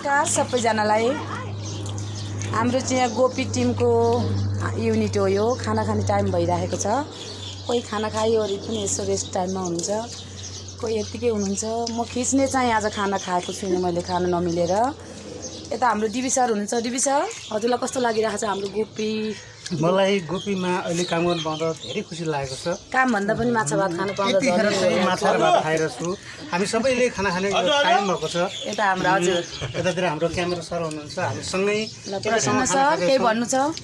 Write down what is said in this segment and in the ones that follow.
नमस्कार सबैजनालाई। हाम्रो चाहिँ यहाँ गोपी टिमको युनिट हो यो। खाना खाने टाइम भइरहेको छ। कोही खाना खाइवरी पनि यसो रेस्ट टाइममा हुनुहुन्छ, कोही यतिकै हुनुहुन्छ। म खिच्ने चाहिँ आज खाना खाएको छुइनँ मैले, खाना नमिलेर। यता हाम्रो डिबी सर हुनुहुन्छ। डिबी सर, हजुरलाई कस्तो लागिरहेको छ हाम्रो गोपी? मलाई गोपीमा अहिले काम गर्नु पाउँदा धेरै खुसी लागेको छ। कामभन्दा पनि माछा भात खानु पाउँदा यतिखेर चाहिँ माछा भात खाएर छु। हामी सबैले खाना खाने टाइम भएको छ। यता हाम्रो हजुर यतातिर हाम्रो क्यामेरा सर हुनुहुन्छ, हामी सँगै। ल प्रसन्न सर, केही भन्नु छ?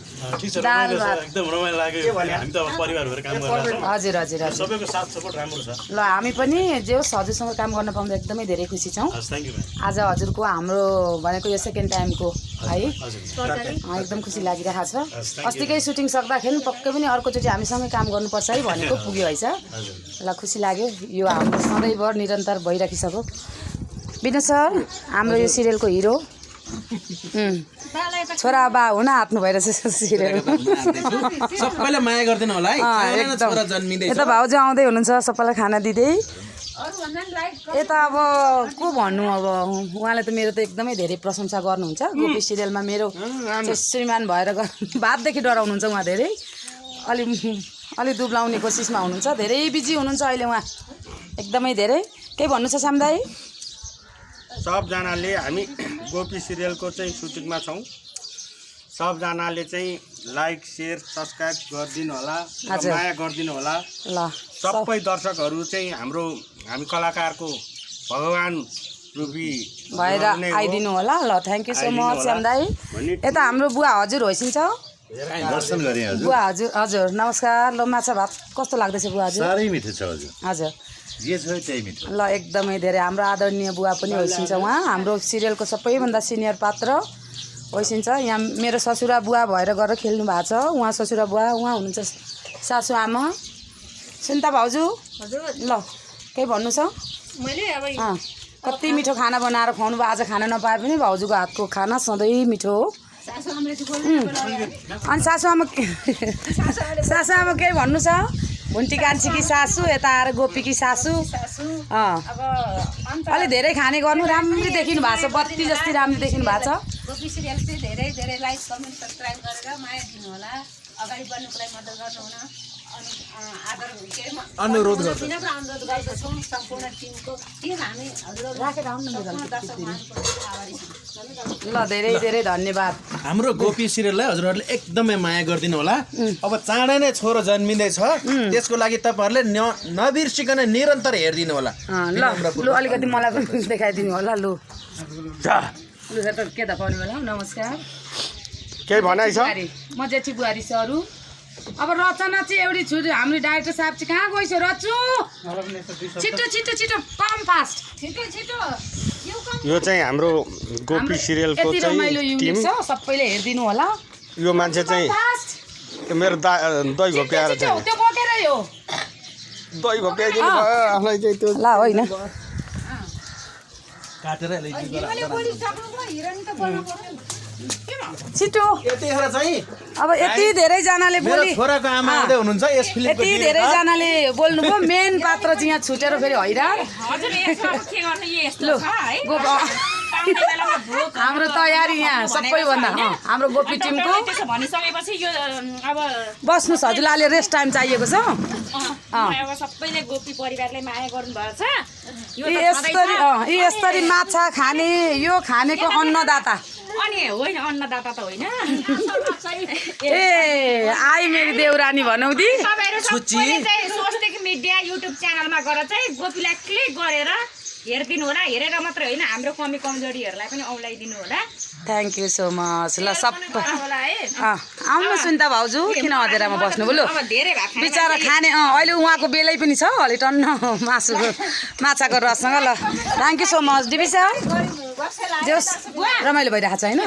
दाल भात एकदम रमाइलो लाग्यो। हामी त परिवार भएर काम गरिरहेको छौँ। हजुर हजुर हजुर, सबैको साथ सपोर्ट राम्रो छ। ल हामी पनि जे होस् हजुरसँग काम गर्न पाउँदा एकदमै धेरै खुसी छौँ। Thank you ma'am. आज हजुरको हाम्रो भनेको यो सेकेन्ड टाइमको है, एकदम खुसी लागिरहेको छ। अस्तिकै सुटिङ सक्दाखेरि पक्कै पनि अर्कोचोटि हामीसँगै काम गर्नुपर्छ है भनेको पुग्यो है सर। ल खुसी लाग्यो, यो हाम्रो सधैँभर निरन्तर भइराखिसक्यो। विनोद सर, हाम्रो यो सिरियलको हिरो छोरा बा हुन आत्नु भइरहेछ सिरियल। सबैलाई माया गरिदिनु होला है। छोरा जन्मिँदै यता भाउजू आउँदै हुनुहुन्छ सबैलाई खाना दिँदै। यता अब को भन्नु, अब उहाँले त मेरो त एकदमै धेरै प्रशंसा गर्नुहुन्छ। गोपी सिरियलमा मेरो श्रीमान भएर बातदेखि डराउनुहुन्छ उहाँ। धेरै अलि दुब्लाउने कोसिसमा हुनुहुन्छ, धेरै बिजी हुनुहुन्छ अहिले उहाँ, एकदमै धेरै। केही भन्नु छ श्याम दाइ? सबजनाले हामी गोपी सिरियलको चाहिँ सुटिङमा छौँ। सबजनाले चाहिँ लाइक सेयर सब्सक्राइब गरिदिनु होला, माया गरिदिनु होला। ल सबै दर्शकहरू चाहिँ हामी कलाकारको भगवान् रूपी भएर आइदिनु होला। ल thank you so much Shyam दाइ। यता हाम्रो बुवा हजुर होइसिन्छ। दर्शन गरेँ हजुर। बुवा हजुर हजुर नमस्कार। ल माछा भात कस्तो लाग्दैछ बुवा हजुर? साह्रै मिठो छ हजुर। हजुर जे छ त्यही मिठो। ल एकदमै धेरै हाम्रो आदरणीय बुवा पनि होइसिन्छ। उहाँ हाम्रो सिरियलको सबैभन्दा सिनियर पात्र होइसिन्छ। यहाँ मेरो ससुरा बुवा भएर गएर खेल्नु भएको छ। उहाँ ससुरा बुवा, उहाँ हुनुहुन्छ सासु आमा। सुन्ता भाउजू ल केही भन्नु छ? कति मिठो खाना बनाएर खुवाउनु भयो। आज खाना नपाए पनि भाउजूको हातको खाना सधैँ मिठो हो। अनि सासु आमा केही भन्नु छ? भुन्टी कान्छीकी सासु, यता आएर गोपीकी सासु। अलि धेरै खाने गर्नु, राम्रो देखिनु भएको छ, बत्ती जस्तै राम्रो देखिनु भएको छ। गोपी सिरियल चाहिँ धेरै धेरै लाइक कमेन्ट सब्सक्राइब गरेर माया दिनु होला, अगाडि बढ्नुको लागि मद्दत गर्नुहुन अनि आदर अनुरोध गर्दछौँ सम्पूर्ण टिमको। हामी राखेर आउनु न ल, धेरै धेरै धन्यवाद। हाम्रो गोपी सिरियललाई हजुरहरूले एकदमै माया गरिदिनु होला। अब चाँडै नै छोरो जन्मिँदैछ, त्यसको लागि तपाईँहरूले नबिर्सिकन निरन्तर हेरिदिनु होला। ल लु अलिकति मलाई पनि देखाइदिनु होला। लु लु के त पाउने बेला। नमस्कार। केही भनाइ छ? म जेठी बुहारी सरू। अब रचना चाहिँ एउटी छोरी हाम्रो डाइरेक्टर साहब चाहिँ कहाँ गइछ? रचु छिटो छिटो छिटो, कम फास्ट, छिटो छिटो। यो चाहिँ हाम्रो गोपी सिरियलको यति रमाइलो चाहिँ युनिट टिम। छ, सबैले हेरिदिनु होला। यो मान्छे चाहिँ मेरो दही घोप्याएर चाहिँ त्यो बोकेर यो दही घोप्याइदिनु भयो आफूलाई चाहिँ त्यो। ल होइन काटेर छिटो। यतिखेर चाहिँ अब यति धेरैजनाले मेरो बोली, छोराको आमा आउँदै हुनुहुन्छ यस फिल्मको। यति धेरैजनाले बोल्नुभयो। मेन पात्र चाहिँ यहाँ छुटेर फेरि हैरान। लु हाम्रो तयारी यहाँ सबैभन्दा हाम्रो गोपी टिमको भनिसकेपछि यो अब बस्नुहोस् हजुरलाई, अहिले रेस्ट टाइम चाहिएको छ। सबैले गोपी परिवारले माया गर्नुभएको छ। यस्तरी माछा खाने, यो खानेको अन्नदाता। अनि होइन अन्नदाता त होइन। ए आई मेरी देउरानी भनौदी। तपाईँहरू सबैले चाहिँ स्वस्तिक मिडिया युट्युब च्यानलमा गएर चाहिँ गोपीलाई क्लिक गरेर हेरिदिनु होला। हेरेर मात्रै होइन, हाम्रो कमी कमजोरीहरूलाई पनि औँलाइदिनु होला। Thank you so much. ल सबै होला है। आउनु सुन्ता भाउजू, किन अँधेरामा बस्नु बोलु? अब धेरै भएको बिचरा खाने अहिले उहाँको बेलै पनि छ, अलि टन्न माछाको रससँग। ल thank you so much DB sir. जोस् रमाइलो भइरहेको छ होइन?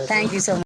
Thank you so much.